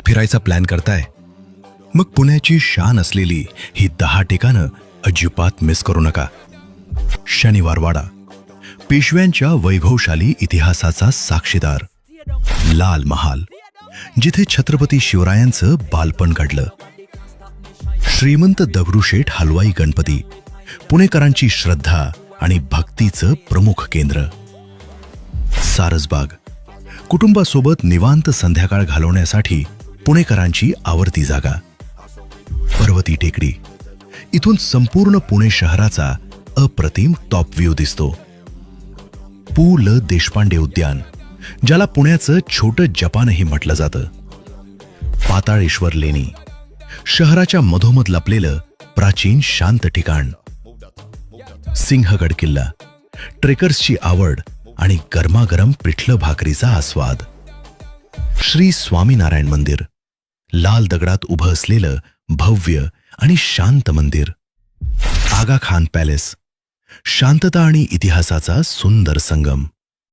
फिरायचा प्लॅन करताय? मग पुण्याची शान असलेली ही 10 ठिकाणं अजिबात मिस करू नका. शनिवारवाडा, पेशव्यांच्या वैभवशाली इतिहासाचा साक्षीदार. लाल महाल, जिथे छत्रपती शिवरायांचं बालपण घडलं. श्रीमंत दगडूशेठ हलवाई गणपती, पुणेकरांची श्रद्धा आणि भक्तीचं प्रमुख केंद्र. सारसबाग, कुटुंबासोबत निवांत संध्याकाळ घालवण्यासाठी पुणेकरांची आवडती जागा. पर्वती टेकडी, इथून संपूर्ण पुणे शहराचा अप्रतिम टॉप व्ह्यू दिसतो. पु ल देशपांडे उद्यान, ज्याला पुण्याचं छोटं जपानही म्हटलं जातं. पाताळेश्वर लेणी, शहराच्या मधोमध लपलेलं प्राचीन शांत ठिकाण. सिंहगड किल्ला, ट्रेकर्सची आवड आणि गरमागरम पिठलं भाकरीचा आस्वाद. श्री स्वामीनारायण मंदिर, लाल दगडात उभं असलेलं भव्य आणि शांत मंदिर. आगा खान पॅलेस, शांतता आणि इतिहासाचा सुंदर संगम.